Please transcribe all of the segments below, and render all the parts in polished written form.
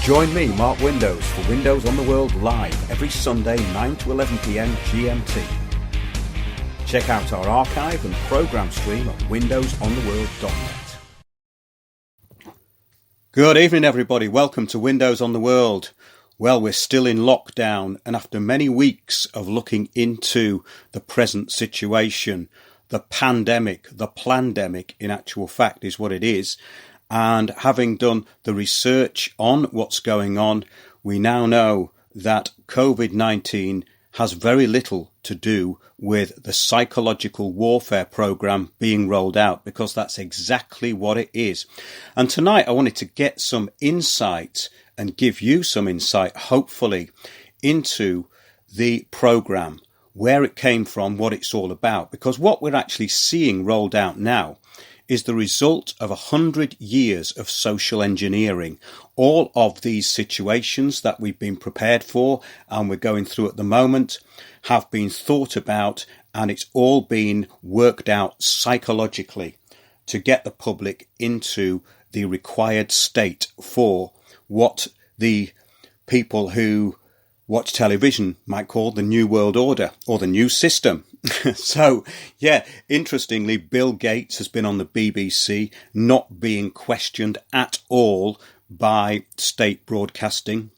Join me, Mark Windows, for Windows on the World live every Sunday 9 to 11 p.m. GMT. Check out our archive and program stream at windowsontheworld.net. Good evening, everybody. Welcome to Windows on the World. Well, we're still in lockdown, and after many weeks of looking into the present situation, the pandemic, the plandemic in actual fact is what it is, and having done the research on what's going on, we now know that Covid-19 has very little to do with the psychological warfare program being rolled out, because that's exactly what it is. And tonight I wanted to get some insight and give you some insight, hopefully, into the program, where it came from, what it's all about, because what we're actually seeing rolled out now is the result of 100 years of social engineering. All of these situations that we've been prepared for and we're going through at the moment have been thought about, and it's all been worked out psychologically to get the public into the required state for what the people who watch television might call the New World Order or the new system. So, yeah, interestingly, Bill Gates has been on the BBC, not being questioned at all by state broadcasting.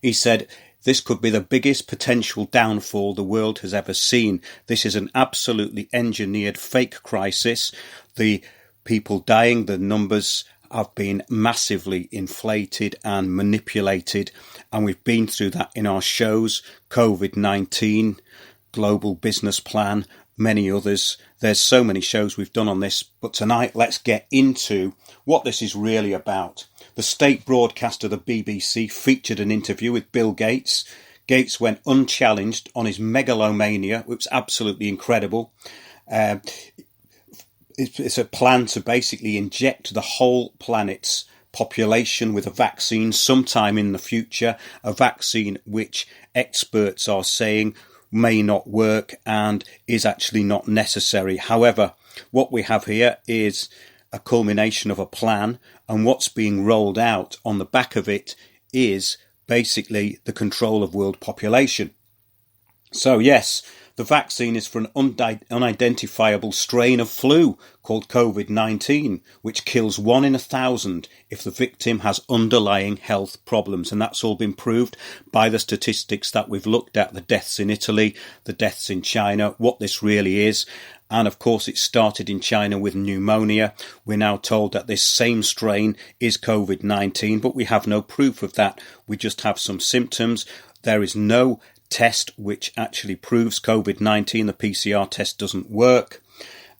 He said, this could be the biggest potential downfall the world has ever seen. This is an absolutely engineered fake crisis. The people dying, the numbers have been massively inflated and manipulated. And we've been through that in our shows, Covid-19, Global Business Plan, many others. There's so many shows we've done on this, but tonight let's get into what this is really about. The state broadcaster, the BBC, featured an interview with Bill Gates. Gates went unchallenged on his megalomania, which was absolutely incredible. It's a plan to basically inject the whole planet's population with a vaccine sometime in the future, a vaccine which experts are saying may not work and is actually not necessary. However, what we have here is a culmination of a plan, and what's being rolled out on the back of it is basically the control of world population. So yes, the vaccine is for an unidentifiable strain of flu called Covid-19, which kills 1 in 1,000 if the victim has underlying health problems. And that's all been proved by the statistics that we've looked at, the deaths in Italy, the deaths in China, what this really is. And of course, it started in China with pneumonia. We're now told that this same strain is Covid-19, but we have no proof of that. We just have some symptoms. There is no test which actually proves Covid-19. The PCR test doesn't work,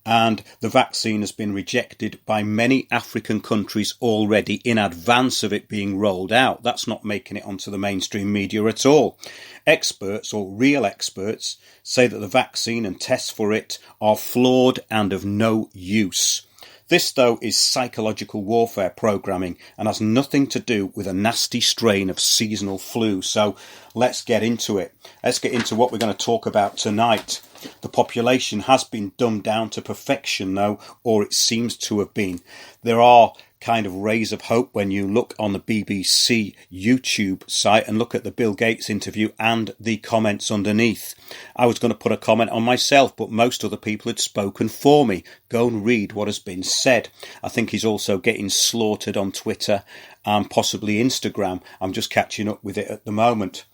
and the vaccine has been rejected by many African countries already in advance of it being rolled out. That's not making it onto the mainstream media at all. Experts, or real experts, say that the vaccine and tests for it are flawed and of no use. This, though, is psychological warfare programming and has nothing to do with a nasty strain of seasonal flu. So let's get into it. Let's get into what we're going to talk about tonight. The population has been dumbed down to perfection, though, or it seems to have been. There are kind of rays of hope when you look on the BBC YouTube site and look at the Bill Gates interview and the comments underneath. I was going to put a comment on myself, but most other people had spoken for me. Go and read what has been said. I think he's also getting slaughtered on Twitter and possibly Instagram. I'm just catching up with it at the moment.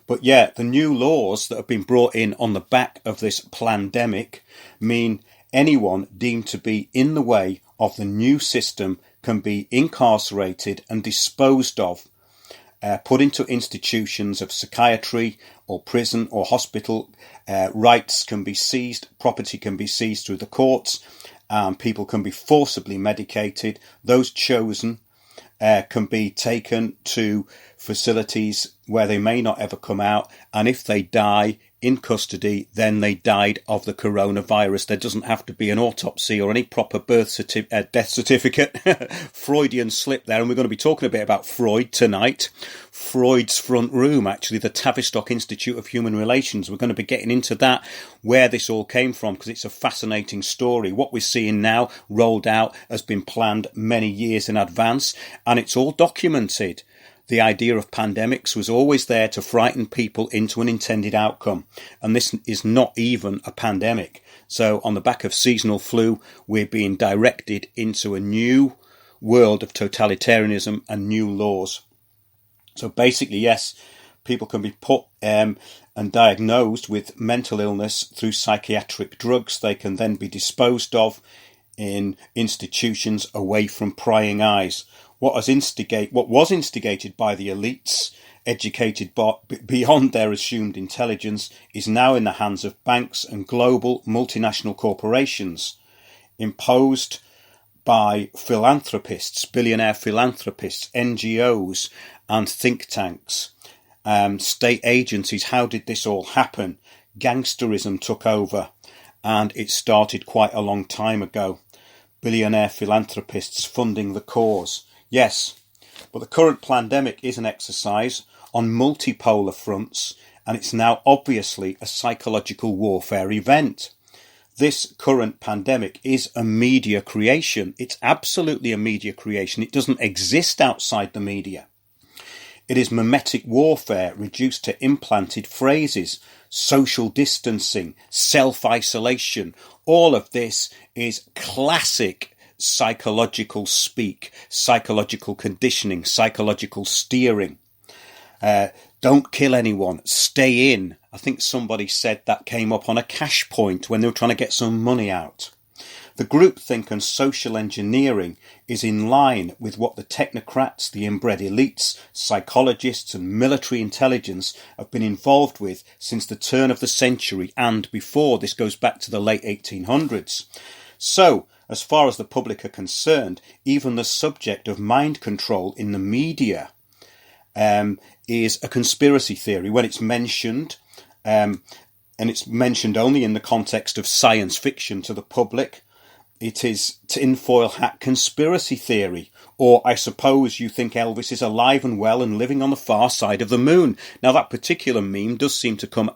But yeah, the new laws that have been brought in on the back of this plandemic mean anyone deemed to be in the way of the new system can be incarcerated and disposed of, put into institutions of psychiatry or prison or hospital. Rights can be seized, property can be seized through the courts, people can be forcibly medicated. Those chosen can be taken to facilities where they may not ever come out, and if they die in custody, then they died of the coronavirus. There doesn't have to be an autopsy or any proper death certificate. Freudian slip there, and we're going to be talking a bit about Freud tonight. Freud's front room, actually, the Tavistock Institute of Human Relations. We're going to be getting into that, where this all came from, because it's a fascinating story. What we're seeing now rolled out has been planned many years in advance, and it's all documented. the idea of pandemics was always there to frighten people into an intended outcome. And this is not even a pandemic. So on the back of seasonal flu, we're being directed into a new world of totalitarianism and new laws. So basically, yes, people can be put and diagnosed with mental illness through psychiatric drugs. They can then be disposed of in institutions away from prying eyes. What was instigated by the elites, educated beyond their assumed intelligence, is now in the hands of banks and global multinational corporations, imposed by philanthropists, billionaire philanthropists, NGOs and think tanks, state agencies. How did this all happen? Gangsterism took over, and it started quite a long time ago. Billionaire philanthropists funding the cause. Yes, but the current pandemic is an exercise on multipolar fronts, and it's now obviously a psychological warfare event. This current pandemic is a media creation. It's absolutely a media creation. It doesn't exist outside the media. It is mimetic warfare reduced to implanted phrases, social distancing, self-isolation. All of this is classic psychological speak, psychological conditioning, psychological steering. Don't kill anyone, stay in. I think somebody said that came up on a cash point when they were trying to get some money out. The groupthink and social engineering is in line with what the technocrats, the inbred elites, psychologists and military intelligence have been involved with since the turn of the century and before. This goes back to the late 1800s. So, as far as the public are concerned, even the subject of mind control in the media is a conspiracy theory when it's mentioned, and it's mentioned only in the context of science fiction to the public. It is tinfoil hat conspiracy theory. Or I suppose you think Elvis is alive and well and living on the far side of the moon. Now that particular meme does seem to come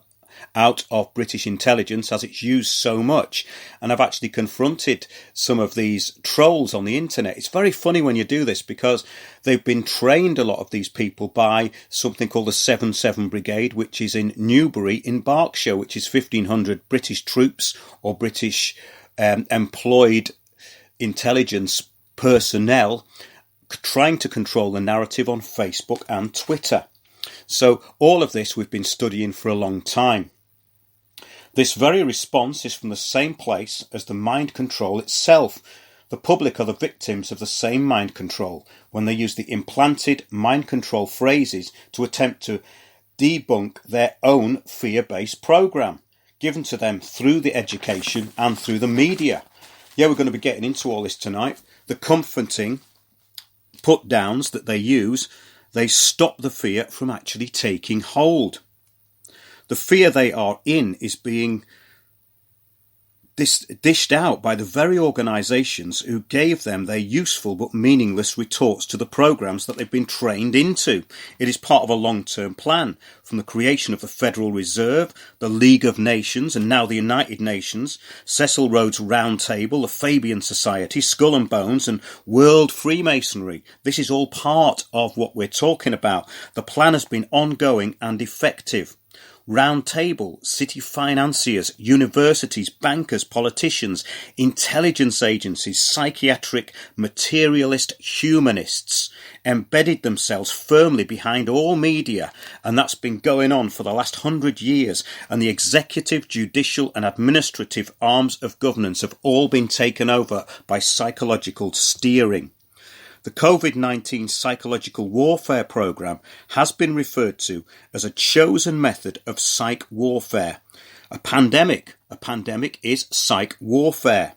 out of British intelligence, as it's used so much. And I've actually confronted some of these trolls on the internet. It's very funny when you do this because they've been trained, a lot of these people, by something called the 7-7 Brigade, which is in Newbury in Berkshire, which is 1,500 British troops or British employed intelligence personnel trying to control the narrative on Facebook and Twitter. So all of this we've been studying for a long time. This very response is from the same place as the mind control itself. The public are the victims of the same mind control when they use the implanted mind control phrases to attempt to debunk their own fear-based program given to them through the education and through the media. Yeah, we're going to be getting into all this tonight. The comforting put-downs that they use, they stop the fear from actually taking hold. The fear they are in is being dished out by the very organisations who gave them their useful but meaningless retorts to the programmes that they've been trained into. It is part of a long-term plan, from the creation of the Federal Reserve, the League of Nations, and now the United Nations, Cecil Rhodes' Round Table, the Fabian Society, Skull and Bones, and World Freemasonry. This is all part of what we're talking about. The plan has been ongoing and effective. Round Table, city financiers, universities, bankers, politicians, intelligence agencies, psychiatric, materialist humanists embedded themselves firmly behind all media, and that's been going on for the last 100 years, and the executive, judicial and administrative arms of governance have all been taken over by psychological steering. The Covid-19 psychological warfare program has been referred to as a chosen method of psych warfare. A pandemic is psych warfare.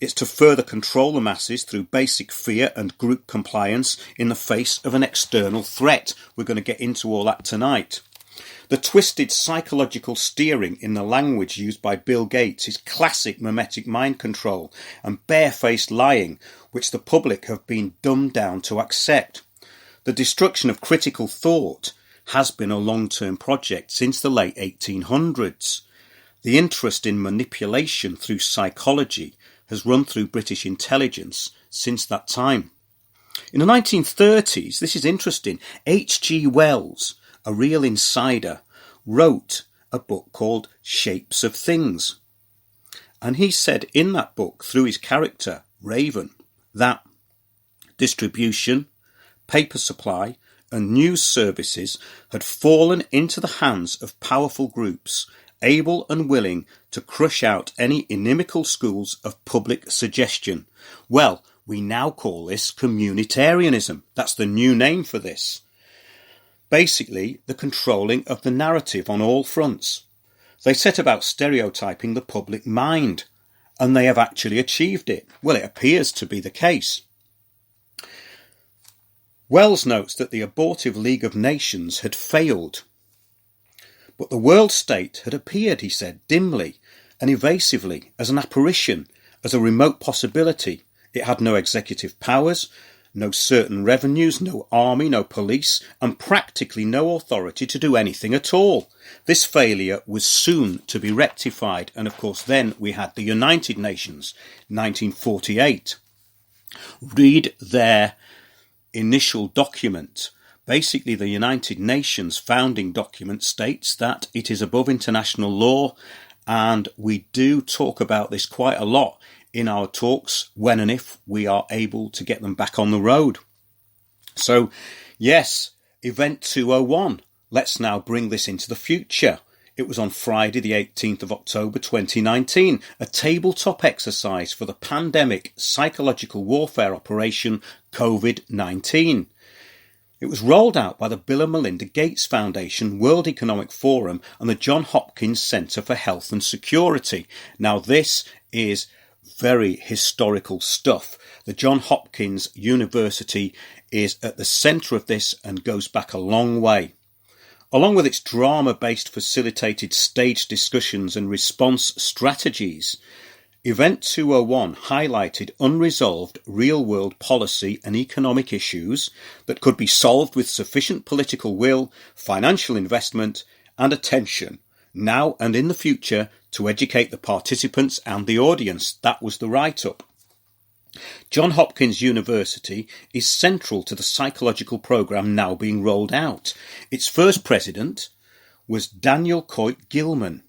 It's to further control the masses through basic fear and group compliance in the face of an external threat. We're going to get into all that tonight. The twisted psychological steering in the language used by Bill Gates is classic mimetic mind control and barefaced lying, which the public have been dumbed down to accept. The destruction of critical thought has been a long-term project since the late 1800s. The interest in manipulation through psychology has run through British intelligence since that time. In the 1930s, this is interesting, H.G. Wells, a real insider, wrote a book called Shapes of Things. And he said in that book, through his character, Raven, that distribution, paper supply, and news services had fallen into the hands of powerful groups, able and willing to crush out any inimical schools of public suggestion. Well, we now call this communitarianism. That's the new name for this. Basically, the controlling of the narrative on all fronts. They set about stereotyping the public mind, and they have actually achieved it. Well, it appears to be the case. Wells notes that the abortive League of Nations had failed. But the world state had appeared, he said, dimly and evasively, as an apparition, as a remote possibility. It had no executive powers, no certain revenues, no army, no police, and practically no authority to do anything at all. This failure was soon to be rectified, and of course then we had the United Nations, 1948. Read their initial document. Basically, the United Nations founding document states that it is above international law, and we do talk about this quite a lot in our talks when and if we are able to get them back on the road. So, yes, Event 201. Let's now bring this into the future. It was on Friday the 18th of October 2019, a tabletop exercise for the pandemic psychological warfare operation Covid19. It was rolled out by the Bill and Melinda Gates Foundation, World Economic Forum and the Johns Hopkins Centre for Health and Security. Now this is very historical stuff. The Johns Hopkins University is at the centre of this and goes back a long way. Along with its drama-based facilitated stage discussions and response strategies, Event 201 highlighted unresolved real-world policy and economic issues that could be solved with sufficient political will, financial investment and attention, now and in the future, to educate the participants and the audience. That was the write-up. Johns Hopkins University is central to the psychological program now being rolled out. Its first president was Daniel Coit Gilman,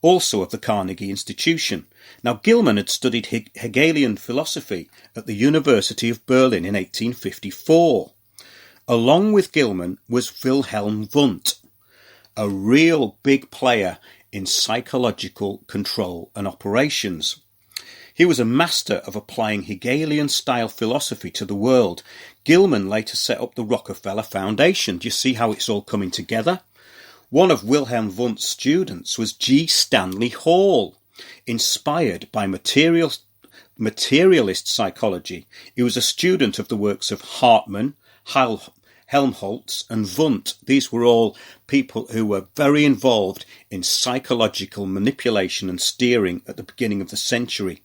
also of the Carnegie Institution. Now, Gilman had studied Hegelian philosophy at the University of Berlin in 1854. Along with Gilman was Wilhelm Wundt, a real big player in psychological control and operations. He was a master of applying Hegelian-style philosophy to the world. Gilman later set up the Rockefeller Foundation. Do you see how it's all coming together? One of Wilhelm Wundt's students was G. Stanley Hall. Inspired by materialist psychology, he was a student of the works of Hartmann, Helmholtz and Wundt. These were all people who were very involved in psychological manipulation and steering at the beginning of the century.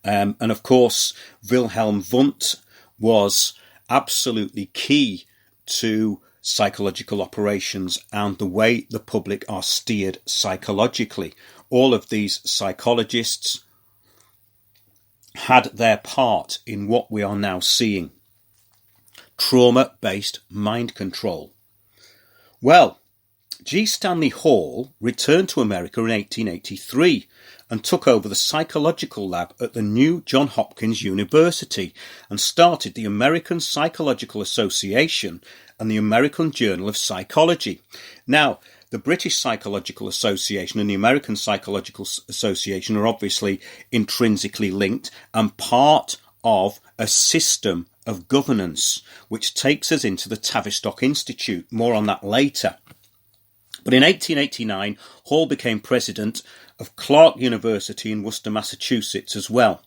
And of course, Wilhelm Wundt was absolutely key to psychological operations and the way the public are steered psychologically. All of these psychologists had their part in what we are now seeing. Trauma-based mind control. Well, G. Stanley Hall returned to America in 1883 and took over the psychological lab at the new Johns Hopkins University and started the American Psychological Association and the American Journal of Psychology. Now, the British Psychological Association and the American Psychological Association are obviously intrinsically linked and part of a system of governance which takes us into the Tavistock Institute. More on that later. But in 1889, Hall became president of Clark University in Worcester, Massachusetts as well.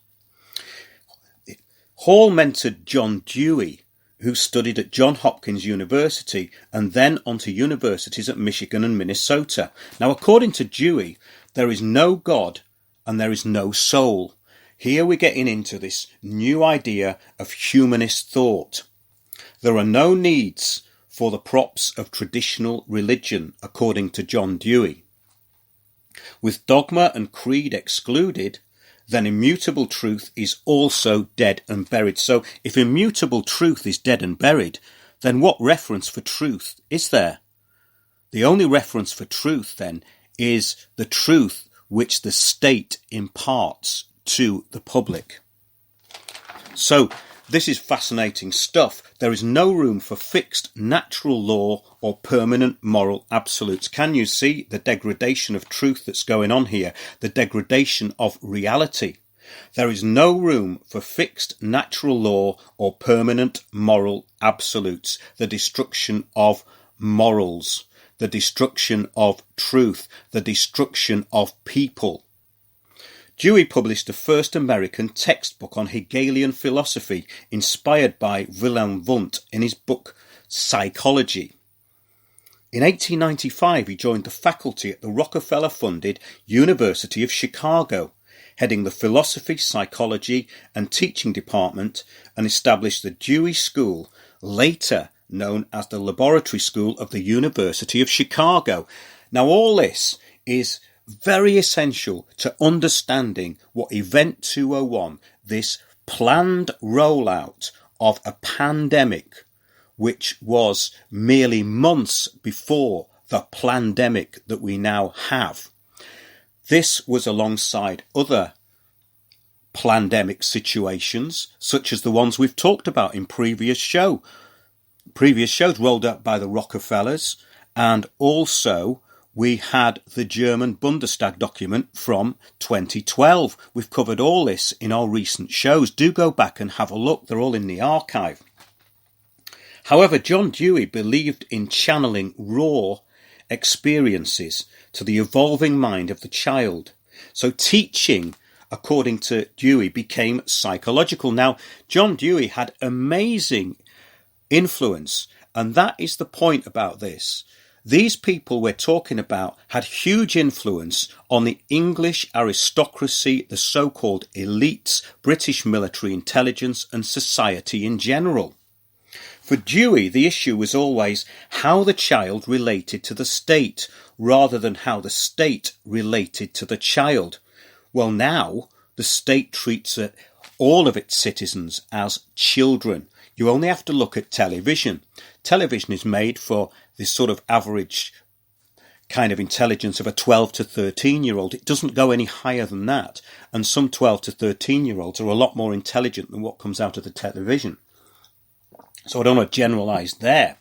Hall mentored John Dewey, who studied at Johns Hopkins University and then onto universities at Michigan and Minnesota. Now, according to Dewey, there is no God and there is no soul. Here we're getting into this new idea of humanist thought. There are no needs for the props of traditional religion, according to John Dewey. With dogma and creed excluded, then immutable truth is also dead and buried. So if immutable truth is dead and buried, then what reference for truth is there? The only reference for truth then is the truth which the state imparts to the public. So this is fascinating stuff. There is no room for fixed natural law or permanent moral absolutes. Can you see the degradation of truth that's going on here? The degradation of reality. There is no room for fixed natural law or permanent moral absolutes. The destruction of morals, the destruction of truth, the destruction of people. Dewey published the first American textbook on Hegelian philosophy, inspired by Wilhelm Wundt, in his book Psychology. In 1895, he joined the faculty at the Rockefeller-funded University of Chicago, heading the philosophy, psychology and teaching department, and established the Dewey School, later known as the Laboratory School of the University of Chicago. Now, all this is very essential to understanding what Event 201, this planned rollout of a pandemic, which was merely months before the plandemic that we now have. This was alongside other plandemic situations, such as the ones we've talked about in previous shows rolled out by the Rockefellers, and also we had the German Bundestag document from 2012. We've covered all this in our recent shows. Do go back and have a look. They're all in the archive. However, John Dewey believed in channeling raw experiences to the evolving mind of the child. So teaching, according to Dewey, became psychological. Now, John Dewey had amazing influence, and that is the point about this. These people we're talking about had huge influence on the English aristocracy, the so-called elites, British military intelligence and society in general. For Dewey, the issue was always how the child related to the state, rather than how the state related to the child. Well, now the state treats all of its citizens as children. You only have to look at television. Television is made for this sort of average kind of intelligence of a 12 to 13-year-old. It doesn't go any higher than that. And some 12 to 13-year-olds are a lot more intelligent than what comes out of the television. So I don't want to generalise there.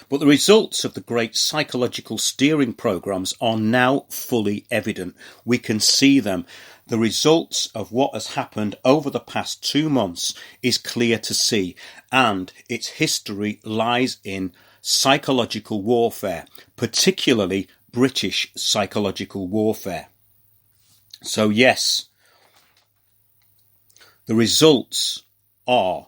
But the results of the great psychological steering programs are now fully evident. We can see them. The results of what has happened over the past 2 months is clear to see, and its history lies in psychological warfare, particularly British psychological warfare. So yes, the results are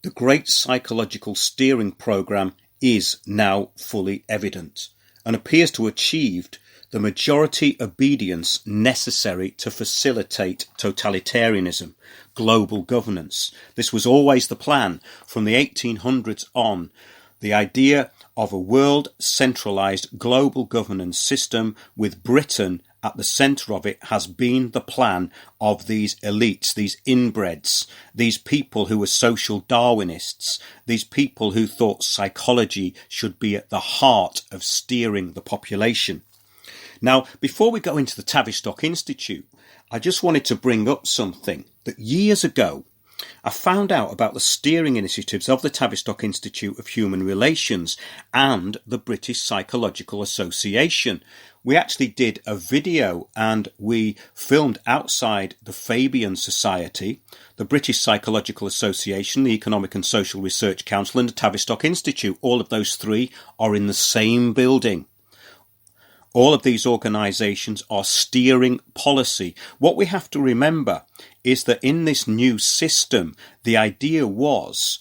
the great psychological steering program is now fully evident and appears to have achieved the majority obedience necessary to facilitate totalitarianism, global governance. This was always the plan from the 1800s on. The idea of a world centralised global governance system with Britain at the centre of it has been the plan of these elites, these inbreds, these people who were social Darwinists, these people who thought psychology should be at the heart of steering the population. Now, before we go into the Tavistock Institute, I just wanted to bring up something that years ago I found out about the steering initiatives of the Tavistock Institute of Human Relations and the British Psychological Association. We actually did a video and we filmed outside the Fabian Society, the British Psychological Association, the Economic and Social Research Council and the Tavistock Institute. All of those three are in the same building. All of these organisations are steering policy. What we have to remember is that in this new system, the idea was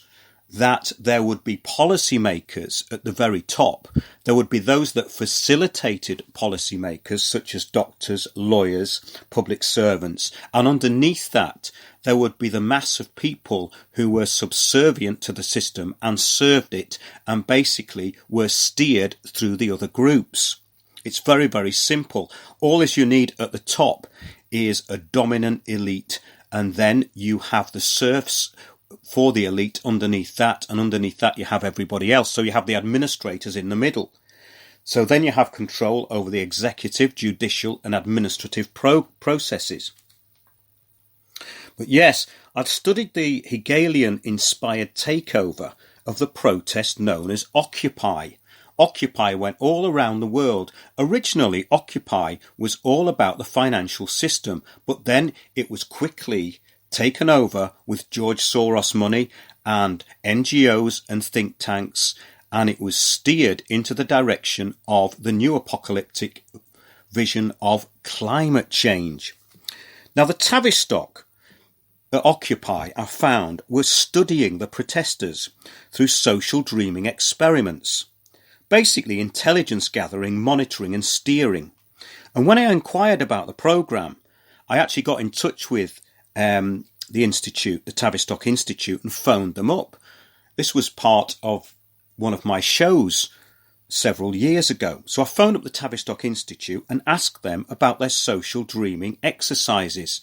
that there would be policymakers at the very top. There would be those that facilitated policymakers, such as doctors, lawyers, public servants. And underneath that, there would be the mass of people who were subservient to the system and served it and basically were steered through the other groups. It's very, very simple. All you need at the top is a dominant elite, and then you have the serfs for the elite underneath that, and underneath that you have everybody else. So you have the administrators in the middle. So then you have control over the executive, judicial and administrative processes. But yes, I've studied the Hegelian-inspired takeover of the protest known as Occupy. Occupy went all around the world. Originally, Occupy was all about the financial system, but then it was quickly taken over with George Soros money and NGOs and think tanks, and it was steered into the direction of the new apocalyptic vision of climate change. Now, the Tavistock at Occupy, I found, was studying the protesters through social dreaming experiments. Basically intelligence gathering, monitoring and steering. And when I inquired about the programme, I actually got in touch with the Institute, the Tavistock Institute, and phoned them up. This was part of one of my shows several years ago. So I phoned up the Tavistock Institute and asked them about their social dreaming exercises.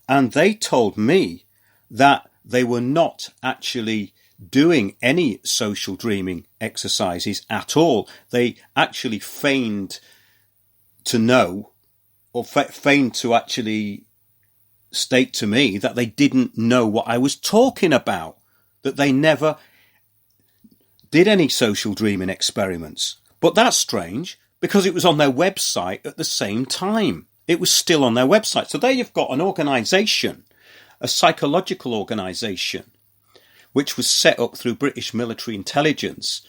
And they told me that they were not actually doing any social dreaming exercises at all. They actually feigned to know, or feigned to actually state to me that they didn't know what I was talking about, that they never did any social dreaming experiments. But that's strange, because it was on their website at the same time. It was still on their website. So there you've got an organisation, a psychological organisation, which was set up through British military intelligence,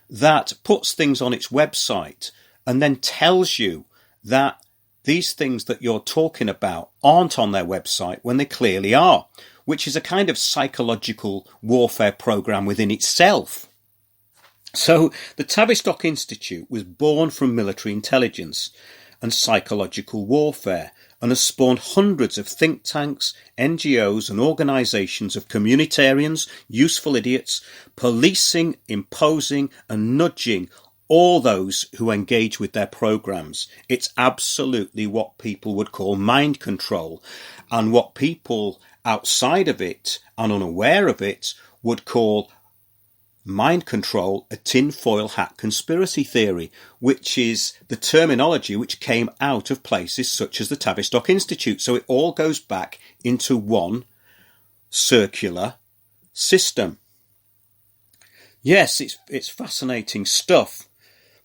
that puts things on its website and then tells you that these things that you're talking about aren't on their website when they clearly are, which is a kind of psychological warfare program within itself. So the Tavistock Institute was born from military intelligence and psychological warfare, and has spawned hundreds of think tanks, NGOs and organisations of communitarians, useful idiots, policing, imposing and nudging all those who engage with their programmes. It's absolutely what people would call mind control, and what people outside of it and unaware of it would call mind control, a tinfoil hat conspiracy theory, which is the terminology which came out of places such as the Tavistock Institute. So it all goes back into one circular system. Yes, it's fascinating stuff,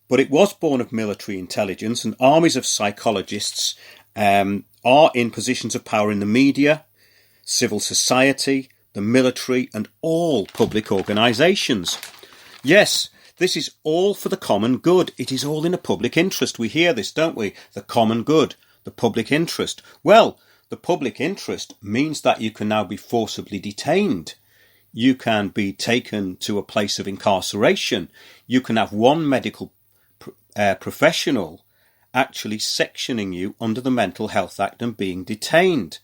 but it was born of military intelligence, and armies of psychologists are in positions of power in the media, civil society, the military and all public organisations. Yes, this is all for the common good. It is all in the public interest. We hear this, don't we? The common good, the public interest. Well, the public interest means that you can now be forcibly detained. You can be taken to a place of incarceration. You can have one medical professional actually sectioning you under the Mental Health Act and being detained.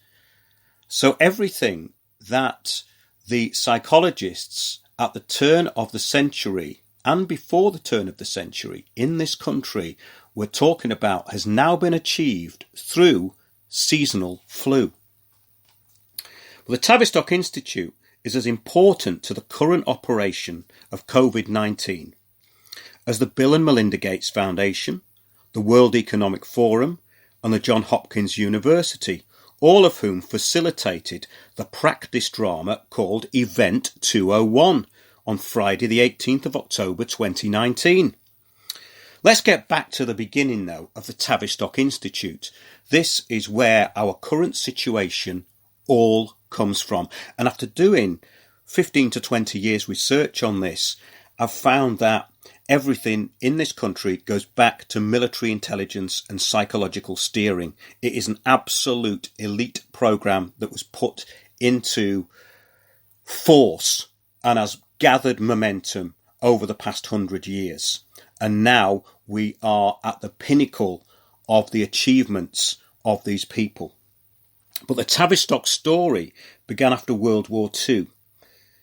So everything that the psychologists at the turn of the century and before the turn of the century in this country were talking about has now been achieved through seasonal flu. Well, the Tavistock Institute is as important to the current operation of Covid-19 as the Bill and Melinda Gates Foundation, the World Economic Forum and the Johns Hopkins University, all of whom facilitated the practice drama called Event 201 on Friday the 18th of October 2019. Let's get back to the beginning, though, of the Tavistock Institute. This is where our current situation all comes from. And after doing 15 to 20 years research on this, I've found that everything in this country goes back to military intelligence and psychological steering. It is an absolute elite program that was put into force and has gathered momentum over the past 100 years. And now we are at the pinnacle of the achievements of these people. But the Tavistock story began after World War II.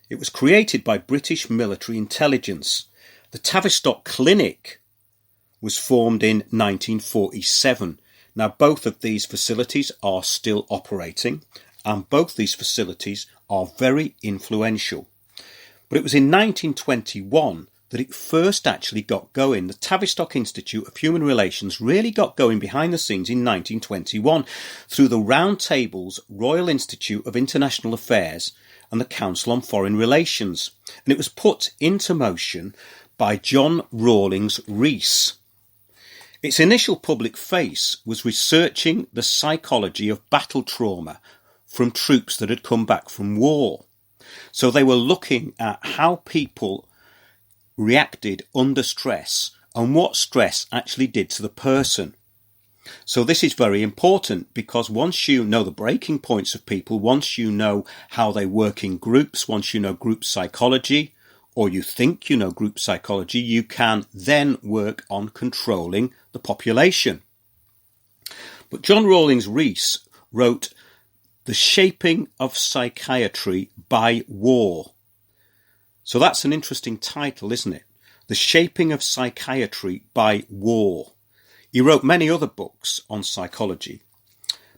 It was created by British military intelligence. The Tavistock Clinic was formed in 1947. Now, both of these facilities are still operating, and both these facilities are very influential. But it was in 1921 that it first actually got going. The Tavistock Institute of Human Relations really got going behind the scenes in 1921 through the Round Table's Royal Institute of International Affairs and the Council on Foreign Relations. And it was put into motion by John Rawlings Rees. Its initial public face was researching the psychology of battle trauma from troops that had come back from war. So they were looking at how people reacted under stress and what stress actually did to the person. So this is very important, because once you know the breaking points of people, once you know how they work in groups, once you know group psychology, or you think you know group psychology, you can then work on controlling the population. But John Rawlings Rees wrote The Shaping of Psychiatry by War. So that's an interesting title, isn't it? The Shaping of Psychiatry by War. He wrote many other books on psychology,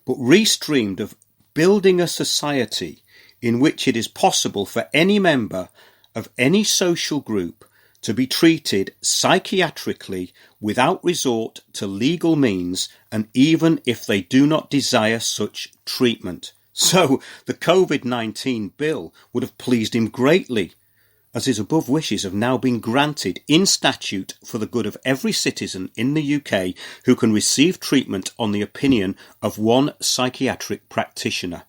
but Rees dreamed of building a society in which it is possible for any member of any social group to be treated psychiatrically without resort to legal means, and even if they do not desire such treatment. So the Covid-19 bill would have pleased him greatly, as his above wishes have now been granted in statute for the good of every citizen in the UK who can receive treatment on the opinion of one psychiatric practitioner.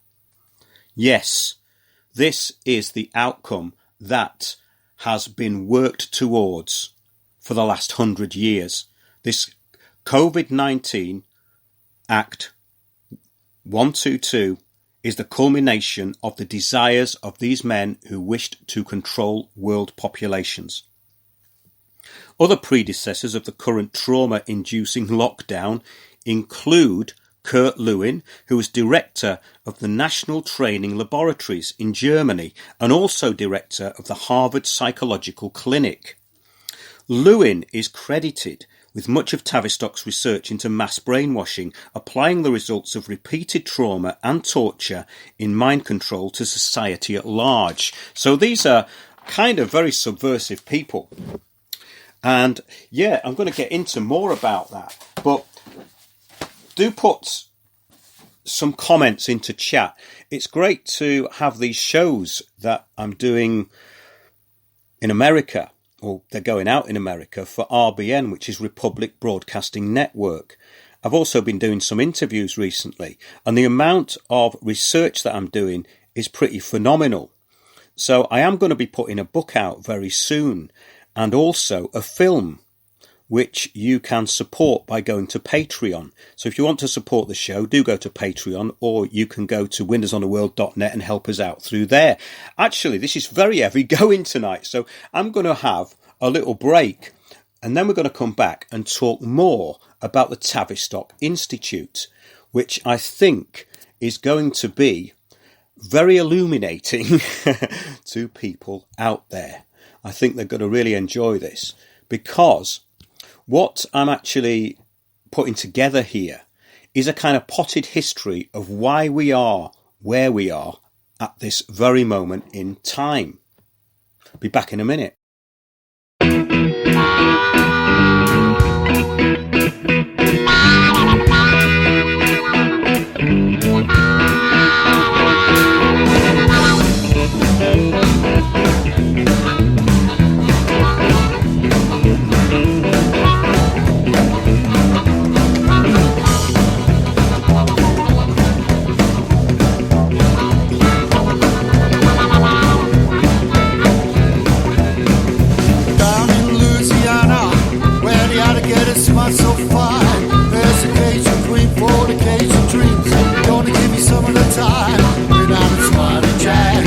Yes, this is the outcome that has been worked towards for the last 100 years. This Covid-19 Act 122 is the culmination of the desires of these men who wished to control world populations. Other predecessors of the current trauma-inducing lockdown include Kurt Lewin, who was director of the National Training Laboratories in Germany and also director of the Harvard Psychological Clinic. Lewin is credited with much of Tavistock's research into mass brainwashing, applying the results of repeated trauma and torture in mind control to society at large. So these are kind of very subversive people. And yeah, I'm going to get into more about that. But do put some comments into chat. It's great to have these shows that I'm doing in America, or they're going out in America, for RBN, which is Republic Broadcasting Network. I've also been doing some interviews recently, and the amount of research that I'm doing is pretty phenomenal. So I am going to be putting a book out very soon, and also a film, which you can support by going to Patreon. So if you want to support the show, do go to Patreon, or you can go to windowsontheworld.net and help us out through there. Actually, this is very heavy going tonight, so I'm going to have a little break, and then we're going to come back and talk more about the Tavistock Institute, which I think is going to be very illuminating to people out there. I think they're going to really enjoy this, because what I'm actually putting together here is a kind of potted history of why we are where we are at this very moment in time. Be back in a minute. So fine, there's a Cajun queen for the Cajun dreams. Gonna give you some of the time. We're down at Smarty Jack.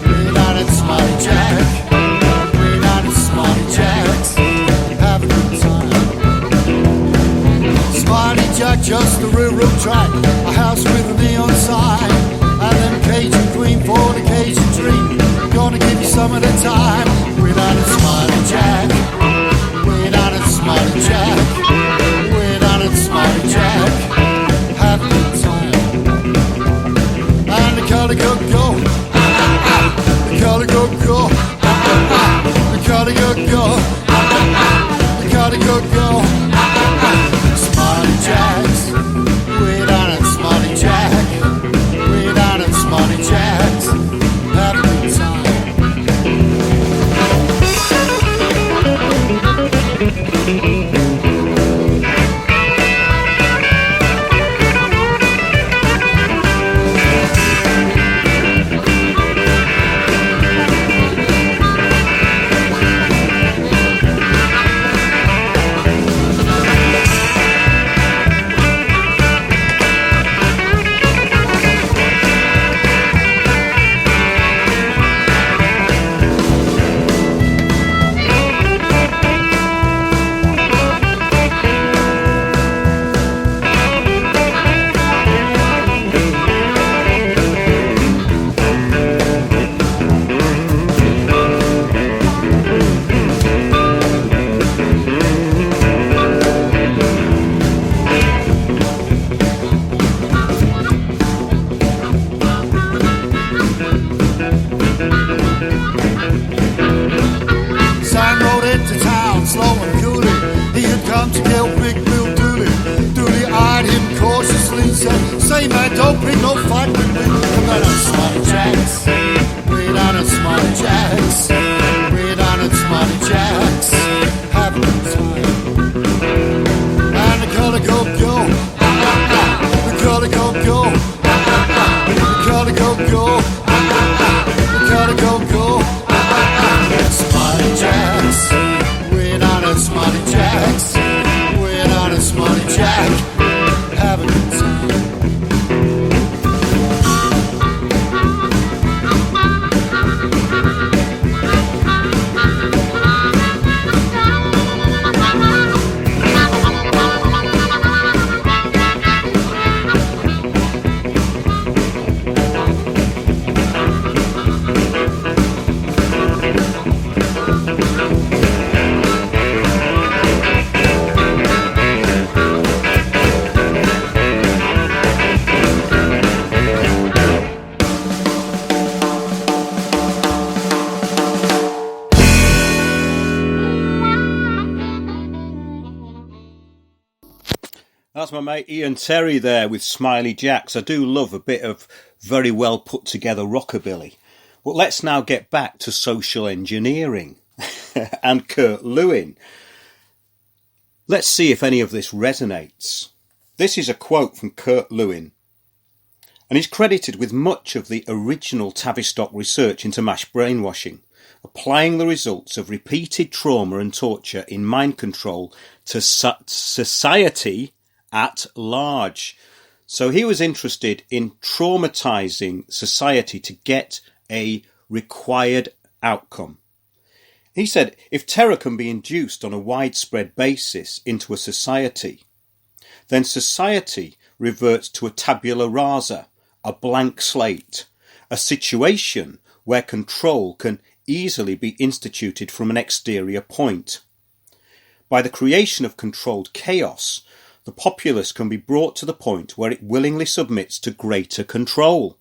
We're down at Smarty Jack. We're down at Smarty Jack's. Have a good time. Smarty Jack, just a railroad track. A house with a neon sign. And then Cajun queen for the Cajun dream. Gonna give you some of the time. We're down at Smarty Jack. We're down at Smarty Jack. We're down at Smarty Jack. Hey man, don't bring no fight with me. Come down on Smarty Jacks. Way down on Smarty Jacks. Way down on Smarty Jacks. Have a good time. And the color go go. The color go go. The color go go. The color go go. Smarty Jacks. Way down on Smarty Jacks. Way down on Smarty Jack. Have a good time. That's my mate Ian Terry there with Smiley Jacks. I do love a bit of very well put together rockabilly. But let's now get back to social engineering and Kurt Lewin. Let's see if any of this resonates. This is a quote from Kurt Lewin, and he's credited with much of the original Tavistock research into mass brainwashing, applying the results of repeated trauma and torture in mind control to society at large. So he was interested in traumatizing society to get a required outcome. He said, if terror can be induced on a widespread basis into a society, then society reverts to a tabula rasa, a blank slate, a situation where control can easily be instituted from an exterior point. By the creation of controlled chaos, the populace can be brought to the point where it willingly submits to greater control.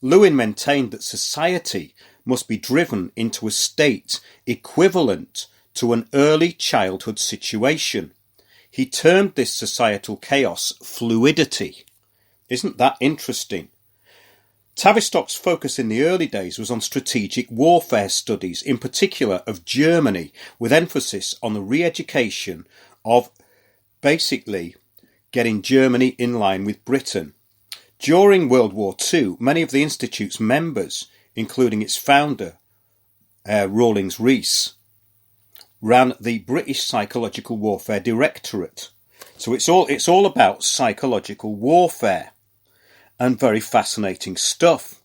Lewin maintained that society must be driven into a state equivalent to an early childhood situation. He termed this societal chaos fluidity. Isn't that interesting? Tavistock's focus in the early days was on strategic warfare studies, in particular of Germany, with emphasis on the re-education of basically getting Germany in line with Britain. During World War II, many of the Institute's members, including its founder, Rawlings Rees, ran the British Psychological Warfare Directorate. So it's all about psychological warfare, and very fascinating stuff.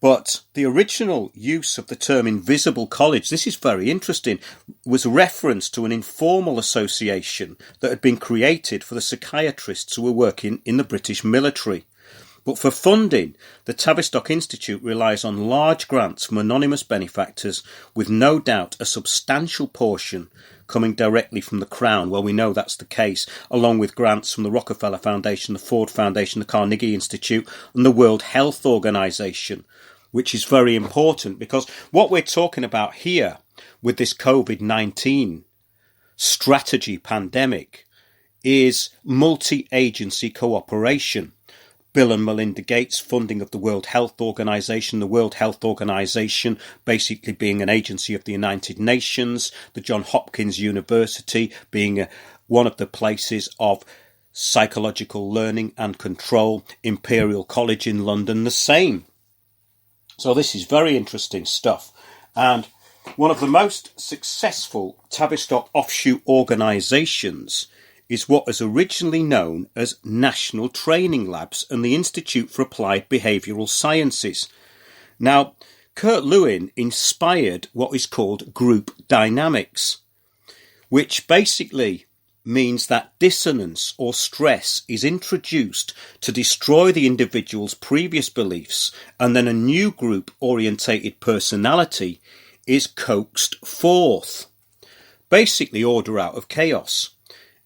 But the original use of the term invisible college, this is very interesting, was a reference to an informal association that had been created for the psychiatrists who were working in the British military. But for funding, the Tavistock Institute relies on large grants from anonymous benefactors, with no doubt a substantial portion coming directly from the Crown. Well, we know that's the case, along with grants from the Rockefeller Foundation, the Ford Foundation, the Carnegie Institute, and the World Health Organization, which is very important because what we're talking about here with this Covid-19 strategy pandemic is multi-agency cooperation. Bill and Melinda Gates funding of the World Health Organization, the World Health Organization basically being an agency of the United Nations, the Johns Hopkins University being one of the places of psychological learning and control, Imperial College in London the same. So this is very interesting stuff. And one of the most successful Tavistock offshoot organisations is what was originally known as National Training Labs and the Institute for Applied Behavioural Sciences. Now, Kurt Lewin inspired what is called group dynamics, which basically means that dissonance or stress is introduced to destroy the individual's previous beliefs, and then a new group-orientated personality is coaxed forth. Basically order out of chaos.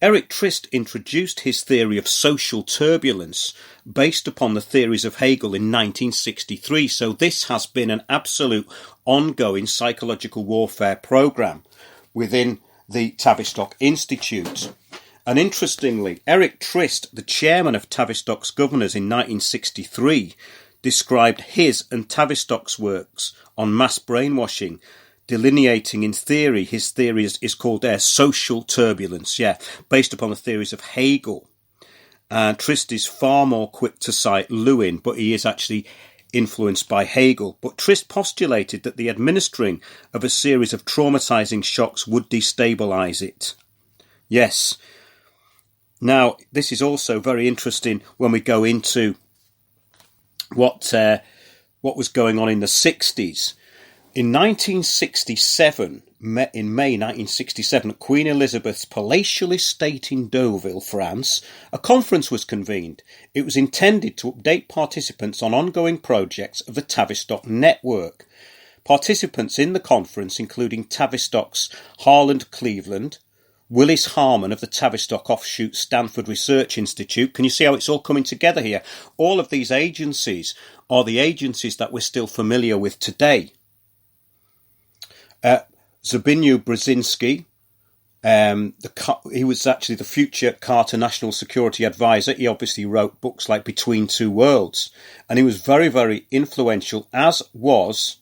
Eric Trist introduced his theory of social turbulence based upon the theories of Hegel in 1963, so this has been an absolute ongoing psychological warfare programme within the Tavistock Institute. And interestingly, Eric Trist, the chairman of Tavistock's governors in 1963, described his and Tavistock's works on mass brainwashing, delineating in theory, his theory is called social turbulence, based upon the theories of Hegel. Trist is far more quick to cite Lewin, but he is actually influenced by Hegel. But Trist postulated that the administering of a series of traumatizing shocks would destabilize it. Yes. Now, this is also very interesting when we go into what was going on in the 60s. In 1967, in May 1967, at Queen Elizabeth's palatial estate in Deauville, France, a conference was convened. It was intended to update participants on ongoing projects of the Tavistock network. Participants in the conference, including Tavistock's Harland Cleveland, Willis Harman of the Tavistock offshoot Stanford Research Institute. Can you see how it's all coming together here? All of these agencies are the agencies that we're still familiar with today. Zbigniew Brzezinski, he was actually the future Carter National Security Advisor. He obviously wrote books like Between Two Worlds, and he was very, very influential, as was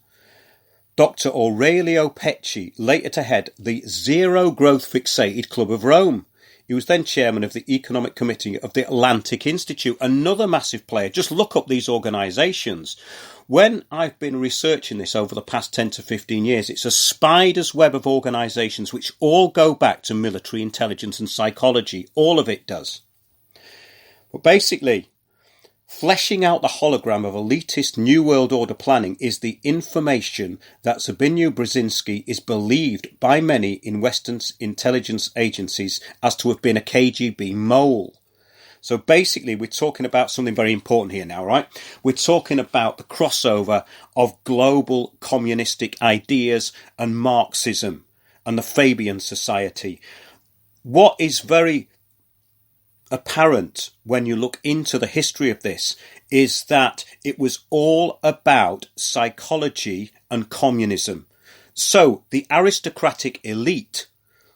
Dr. Aurelio Pecci, later to head the Zero Growth Fixated Club of Rome. He was then chairman of the Economic Committee of the Atlantic Institute, another massive player. Just look up these organisations. When I've been researching this over the past 10 to 15 years, it's a spider's web of organisations which all go back to military intelligence and psychology. All of it does. But basically, fleshing out the hologram of elitist New World Order planning is the information that Zbigniew Brzezinski is believed by many in Western intelligence agencies as to have been a KGB mole. So basically, we're talking about something very important here now, right? We're talking about the crossover of global communistic ideas and Marxism and the Fabian Society. What is very apparent when you look into the history of this is that it was all about psychology and communism. So the aristocratic elite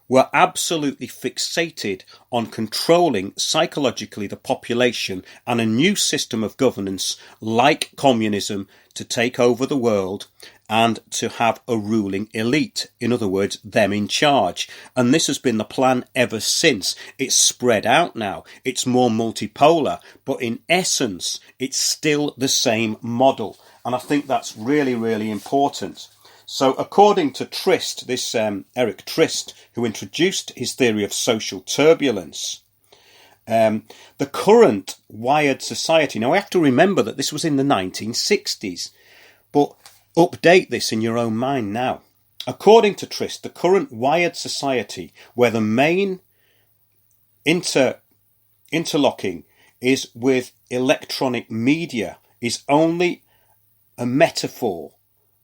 were absolutely fixated on controlling psychologically the population and a new system of governance like communism to take over the world and to have a ruling elite. In other words, them in charge. And this has been the plan ever since. It's spread out now. It's more multipolar. But in essence, it's still the same model. And I think that's really, really important. So according to Trist, this Eric Trist, who introduced his theory of social turbulence, the current wired society, now we have to remember that this was in the 1960s, but update this in your own mind now. According to Trist, the current wired society, where the main interlocking is with electronic media, is only a metaphor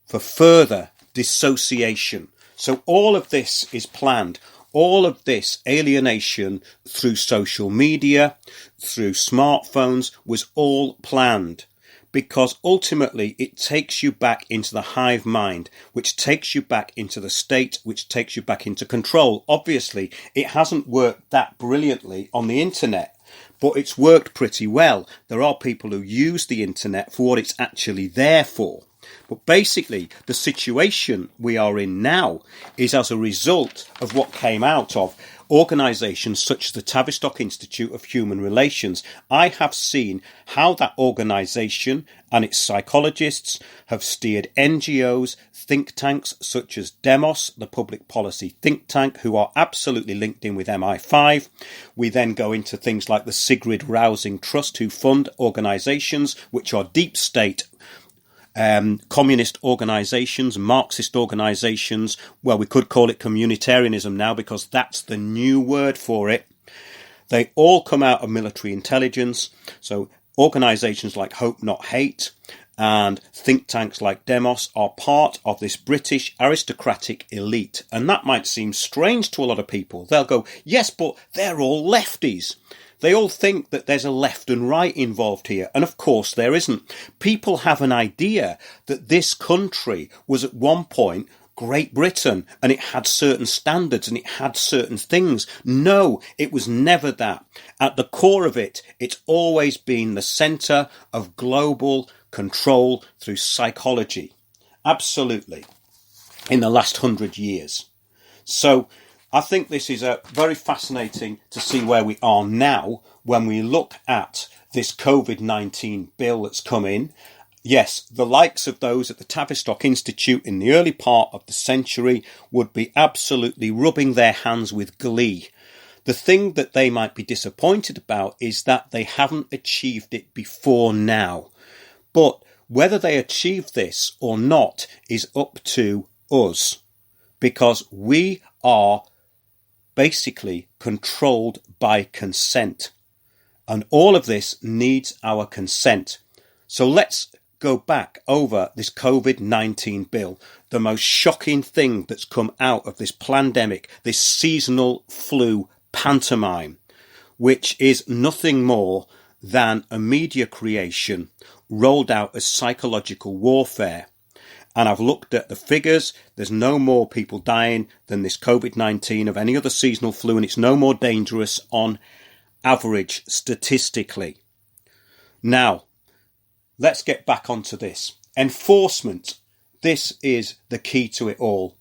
for further dissociation. So all of this is planned. All of this alienation through social media, through smartphones, was all planned. Because ultimately it takes you back into the hive mind, which takes you back into the state, which takes you back into control. Obviously, it hasn't worked that brilliantly on the internet, but it's worked pretty well. There are people who use the internet for what it's actually there for. But basically, the situation we are in now is as a result of what came out of organisations such as the Tavistock Institute of Human Relations. I have seen how that organisation and its psychologists have steered NGOs, think tanks such as Demos, the public policy think tank, who are absolutely linked in with MI5. We then go into things like the Sigrid Rousing Trust, who fund organisations which are deep state communist organisations, Marxist organisations. Well, we could call it communitarianism now because that's the new word for it. They all come out of military intelligence. So organisations like Hope Not Hate and think tanks like Demos are part of this British aristocratic elite. And that might seem strange to a lot of people. They'll go, yes, but they're all lefties. They all think that there's a left and right involved here. And of course there isn't. People have an idea that this country was at one point Great Britain and it had certain standards and it had certain things. No, it was never that. At the core of it, it's always been the centre of global control through psychology. Absolutely. In the last 100 years. So I think this is very fascinating to see where we are now when we look at this Covid-19 bill that's come in. Yes, the likes of those at the Tavistock Institute in the early part of the century would be absolutely rubbing their hands with glee. The thing that they might be disappointed about is that they haven't achieved it before now. But whether they achieve this or not is up to us, because we are basically controlled by consent. And all of this needs our consent. So let's go back over this Covid-19 bill, the most shocking thing that's come out of this pandemic, this seasonal flu pantomime, which is nothing more than a media creation rolled out as psychological warfare. And I've looked at the figures. There's no more people dying than this Covid-19 of any other seasonal flu, and it's no more dangerous on average statistically. Now, let's get back onto this. Enforcement. This is the key to it all.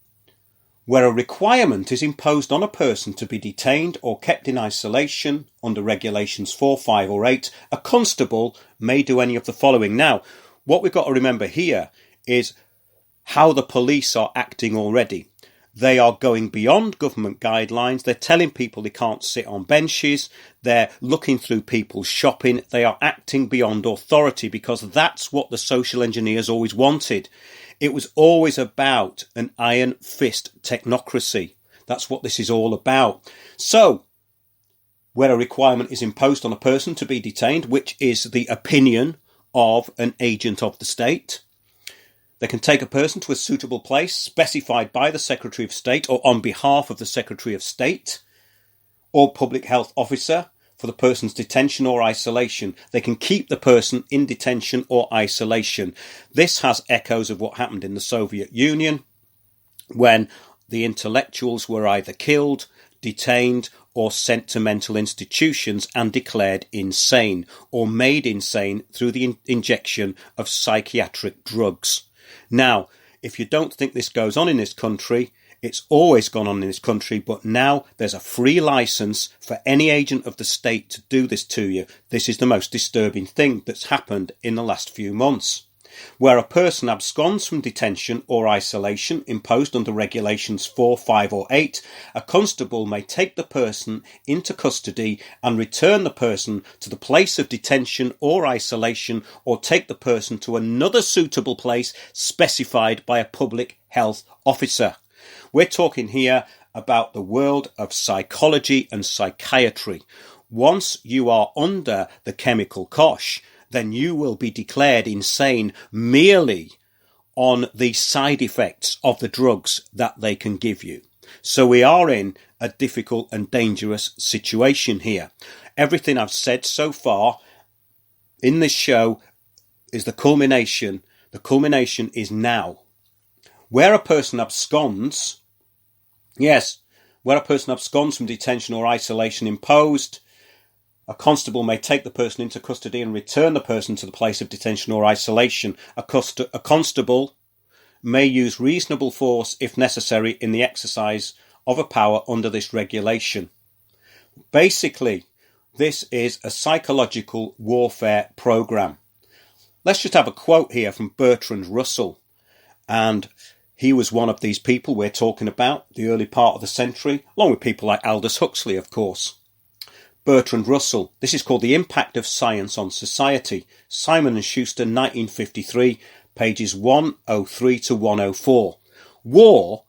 Where a requirement is imposed on a person to be detained or kept in isolation under regulations 4, 5 or 8, a constable may do any of the following. Now, what we've got to remember here is how the police are acting already. They are going beyond government guidelines. They're telling people they can't sit on benches. They're looking through people's shopping. They are acting beyond authority because that's what the social engineers always wanted. It was always about an iron fist technocracy. That's what this is all about. So, where a requirement is imposed on a person to be detained, which is the opinion of an agent of the state, they can take a person to a suitable place specified by the Secretary of State or on behalf of the Secretary of State or public health officer for the person's detention or isolation. They can keep the person in detention or isolation. This has echoes of what happened in the Soviet Union when the intellectuals were either killed, detained or sent to mental institutions and declared insane or made insane through the injection of psychiatric drugs. Now, if you don't think this goes on in this country, it's always gone on in this country, but now there's a free license for any agent of the state to do this to you. This is the most disturbing thing that's happened in the last few months. Where a person absconds from detention or isolation imposed under regulations 4, 5 or 8, a constable may take the person into custody and return the person to the place of detention or isolation or take the person to another suitable place specified by a public health officer. We're talking here about the world of psychology and psychiatry. Once you are under the chemical kosh, then you will be declared insane merely on the side effects of the drugs that they can give you. So we are in a difficult and dangerous situation here. Everything I've said so far in this show is the culmination. The culmination is now. Where a person absconds, where a person absconds from detention or isolation imposed, a constable may take the person into custody and return the person to the place of detention or isolation. A constable may use reasonable force if necessary in the exercise of a power under this regulation. Basically, this is a psychological warfare program. Let's just have a quote here from Bertrand Russell. And he was one of these people we're talking about, the early part of the century, along with people like Aldous Huxley, of course. Bertrand Russell. This is called The Impact of Science on Society. Simon & Schuster, 1953, pages 103 to 104. War,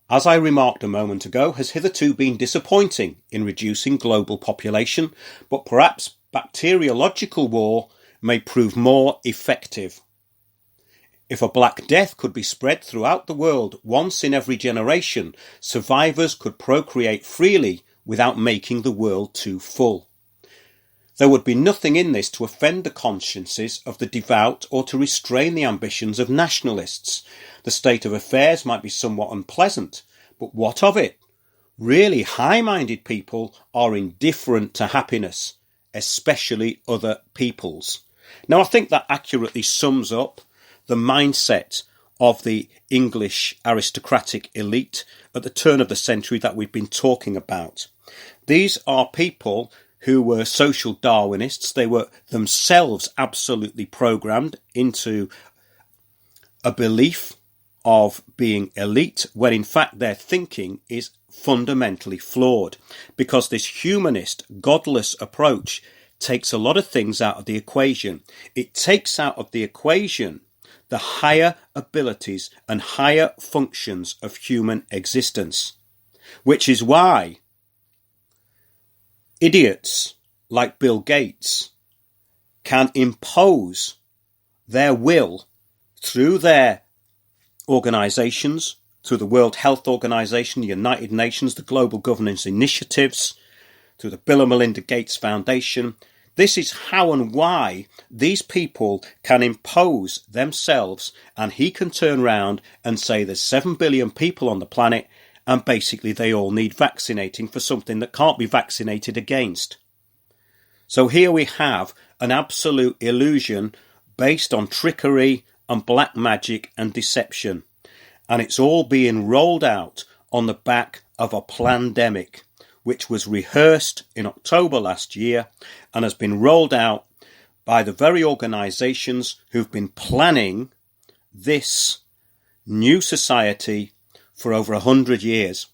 as I remarked a moment ago, has hitherto been disappointing in reducing global population, but perhaps bacteriological war may prove more effective. If a Black Death could be spread throughout the world once in every generation, survivors could procreate freely without making the world too full. There would be nothing in this to offend the consciences of the devout or to restrain the ambitions of nationalists. The state of affairs might be somewhat unpleasant, but what of it? Really high-minded people are indifferent to happiness, especially other people's. Now, I think that accurately sums up the mindset of the English aristocratic elite at the turn of the century that we've been talking about. These are people who were social Darwinists. They were themselves absolutely programmed into a belief of being elite, when in fact their thinking is fundamentally flawed, because this humanist, godless approach takes a lot of things out of the equation. It takes out of the equation the higher abilities and higher functions of human existence, which is why idiots like Bill Gates can impose their will through their organizations, through the World Health Organization, the United Nations, the Global Governance Initiatives, through the Bill and Melinda Gates Foundation. This is how and why these people can impose themselves, and he can turn around and say there's 7 billion people on the planet and basically they all need vaccinating for something that can't be vaccinated against. So here we have an absolute illusion based on trickery and black magic and deception. And it's all being rolled out on the back of a plandemic, which was rehearsed in October last year and has been rolled out by the very organisations who've been planning this new society for over 100 years.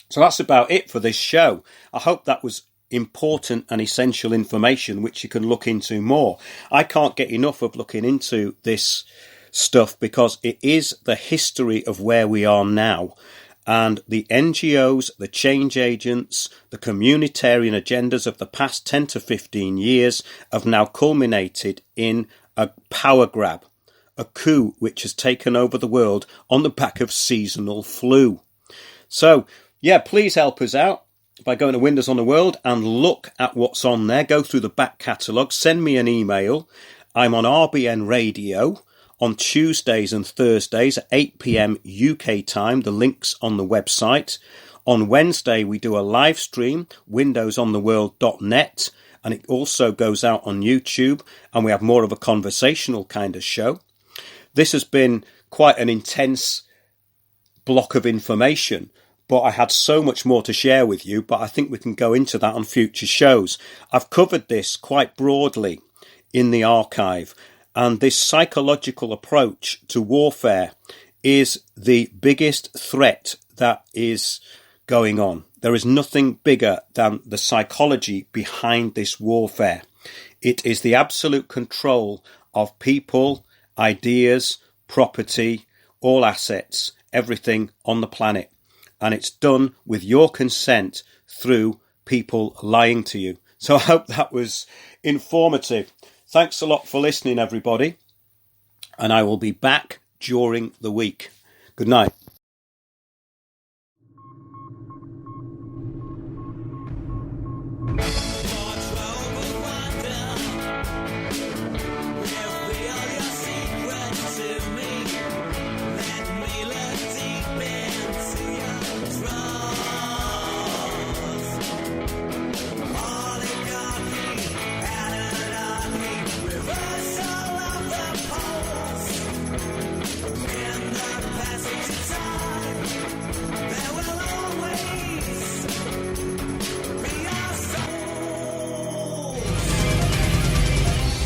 So that's about it for this show. I hope that was important and essential information which you can look into more. I can't get enough of looking into this stuff because it is the history of where we are now. And the NGOs, the change agents, the communitarian agendas of the past 10 to 15 years have now culminated in a power grab, a coup which has taken over the world on the back of seasonal flu. So, yeah, please help us out by going to Windows on the World and look at what's on there. Go through the back catalogue, send me an email. I'm on RBN Radio on Tuesdays and Thursdays at 8 p.m. UK time. The link's on the website. On Wednesday, we do a live stream, windowsontheworld.net, and it also goes out on YouTube, and we have more of a conversational kind of show. This has been quite an intense block of information, but I had so much more to share with you, but I think we can go into that on future shows. I've covered this quite broadly in the archive, and this psychological approach to warfare is the biggest threat that is going on. There is nothing bigger than the psychology behind this warfare. It is the absolute control of people, ideas, property, all assets, everything on the planet. And it's done with your consent through people lying to you. So I hope that was informative. Thanks a lot for listening, everybody. And I will be back during the week. Good night.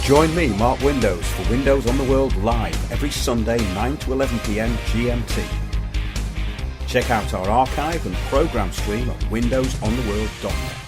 Join me, Mark Windows, for Windows on the World live every Sunday 9 to 11 p.m. GMT. Check out our archive and programme stream at windowsontheworld.net.